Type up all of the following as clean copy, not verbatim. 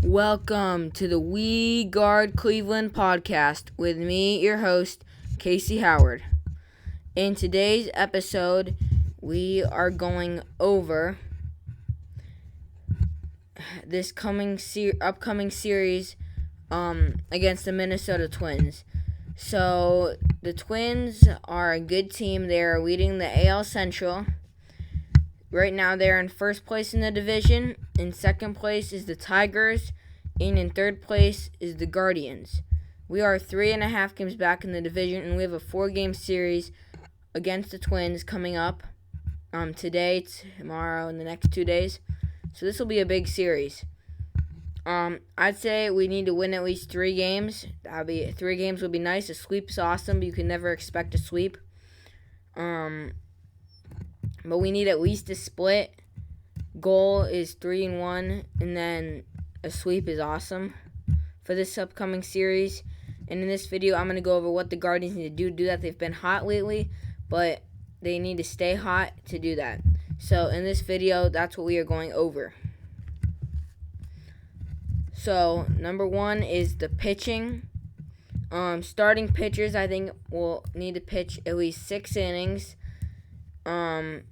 Welcome to the We Guard Cleveland podcast with me, your host, Casey Howard. In today's episode, we are going over this upcoming series against the Minnesota Twins. So, the Twins are a good team. They are leading the AL Central. Right now, they're in first place in the division. In second place is the Tigers. And in third place is the Guardians. We are 3.5 games back in the division, and we have a 4-game series against the Twins coming up today, tomorrow, and the next 2 days. So this will be a big series. I'd say we need to win at least 3 games. 3 games would be nice. A sweep is awesome, but you can never expect a sweep. But we need at least a split. Goal is 3-1, and then a sweep is awesome for this upcoming series. And in this video, I'm going to go over what the Guardians need to do that. They've been hot lately, but they need to stay hot to do that. So in this video, that's what we are going over. So number 1 is the pitching. Starting pitchers, I think, will need to pitch at least 6 innings and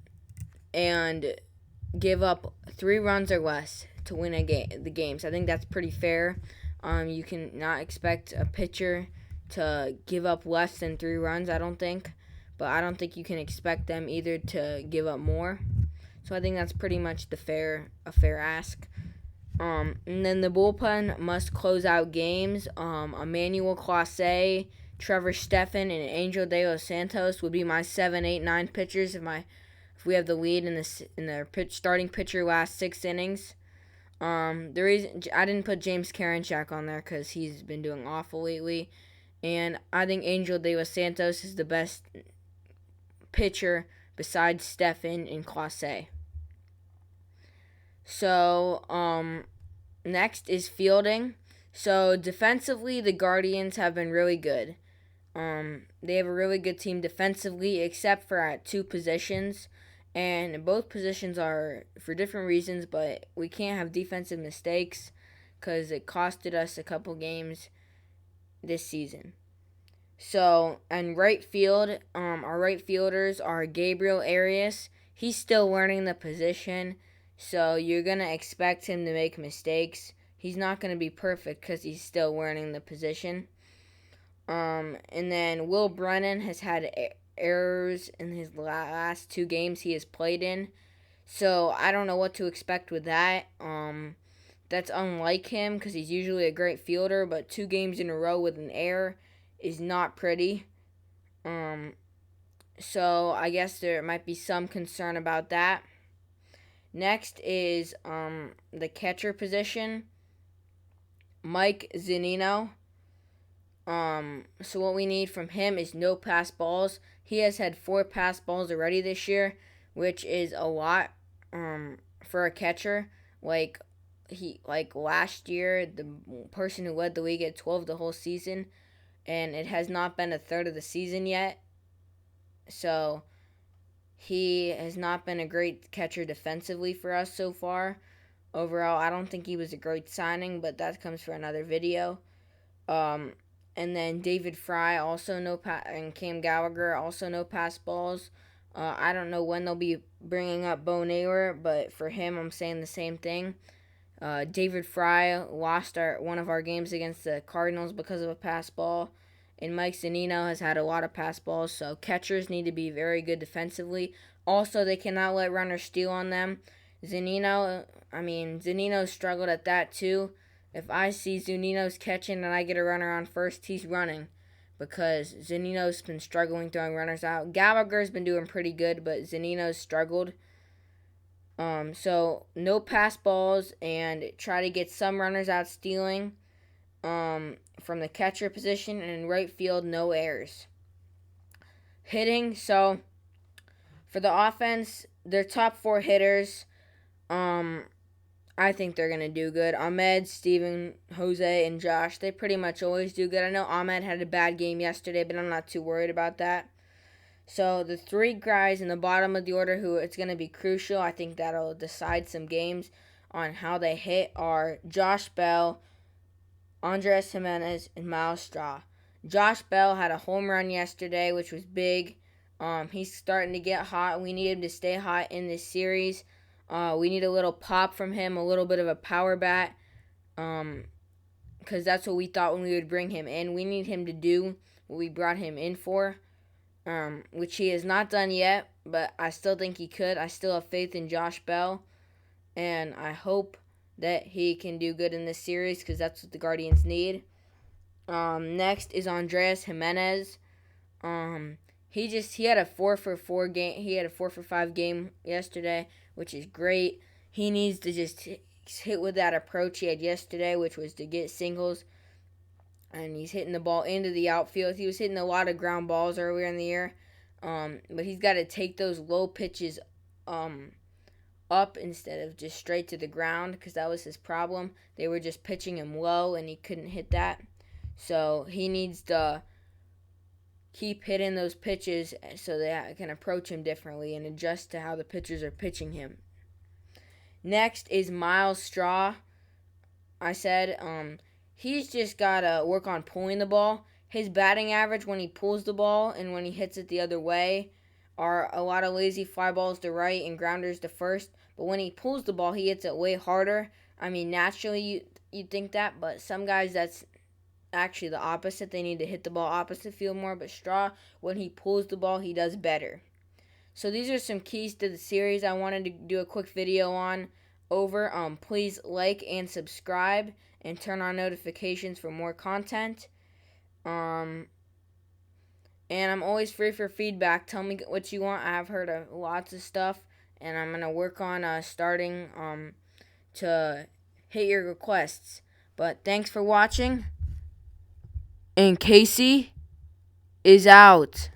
give up 3 runs or less to win the games. I think that's pretty fair. You can not expect a pitcher to give up less than 3 runs, I don't think. But I don't think you can expect them either to give up more. So I think that's pretty much a fair ask. And then the bullpen must close out games. Emmanuel Clase, Trevor Stephan, and Angel De Los Santos would be my 7, 8, 9 pitchers if we have the lead in the starting pitcher last 6 innings. The reason I didn't put James Karinchak on there because he's been doing awful lately, and I think Angel De Los Santos is the best pitcher besides Stephan and Clase. So, next is fielding. So defensively, the Guardians have been really good. They have a really good team defensively, except for at 2 positions. And both positions are for different reasons, but we can't have defensive mistakes because it costed us a couple games this season. So, in right field, our right fielders are Gabriel Arias. He's still learning the position, so you're going to expect him to make mistakes. He's not going to be perfect because he's still learning the position. And then Will Brennan has had errors in his last 2 games he has played in. So I don't know what to expect with that. That's unlike him because he's usually a great fielder, but 2 games in a row with an error is not pretty. So I guess there might be some concern about that. Next is the catcher position. Mike Zunino. So what we need from him is no pass balls. He has had 4 pass balls already this year, which is a lot for a catcher. Like last year, the person who led the league at 12 the whole season, and it has not been a third of the season yet. So he has not been a great catcher defensively for us so far. Overall, I don't think he was a great signing, but that comes for another video. And then David Fry, also and Cam Gallagher, also no pass balls. I don't know when they'll be bringing up Bo Naylor, but for him, I'm saying the same thing. David Fry lost one of our games against the Cardinals because of a pass ball, and Mike Zunino has had a lot of pass balls, so catchers need to be very good defensively. Also, they cannot let runners steal on them. Zunino struggled at that too. If I see Zunino's catching and I get a runner on first, he's running because Zunino's been struggling throwing runners out. Gallagher's been doing pretty good, but Zunino's struggled. So no pass balls and try to get some runners out stealing from the catcher position, and in right field, no errors. Hitting, so for the offense, their top 4 hitters, I think they're going to do good. Ahmed, Steven, Jose, and Josh, they pretty much always do good. I know Ahmed had a bad game yesterday, but I'm not too worried about that. So the 3 guys in the bottom of the order who it's going to be crucial, I think that'll decide some games, on how they hit are Josh Bell, Andres Gimenez, and Miles Straw. Josh Bell had a home run yesterday, which was big. He's starting to get hot. We need him to stay hot in this series. We need a little pop from him, a little bit of a power bat, because that's what we thought when we would bring him in. We need him to do what we brought him in for, which he has not done yet, but I still think he could. I still have faith in Josh Bell, and I hope that he can do good in this series because that's what the Guardians need. Next is Andres Gimenez. He had a 4-for-4 game. He had a 4-for-5 game yesterday, which is great. He needs to just hit with that approach he had yesterday, which was to get singles. And he's hitting the ball into the outfield. He was hitting a lot of ground balls earlier in the year, but he's got to take those low pitches up instead of just straight to the ground, because that was his problem. They were just pitching him low, and he couldn't hit that. So he needs to keep hitting those pitches so they can approach him differently and adjust to how the pitchers are pitching him. Next is Miles Straw. I said he's just got to work on pulling the ball. His batting average when he pulls the ball and when he hits it the other way are a lot of lazy fly balls to right and grounders to first. But when he pulls the ball, he hits it way harder. I mean, naturally you'd think that, but some guys that's actually the opposite. They need to hit the ball opposite field more. But Straw, when he pulls the ball, he does better. So these are some keys to the series I wanted to do a quick video on over. Please like and subscribe and turn on notifications for more content. And I'm always free for feedback. Tell me what you want. I have heard of lots of stuff, and I'm gonna work on starting to hit your requests. But thanks for watching. And Casey is out.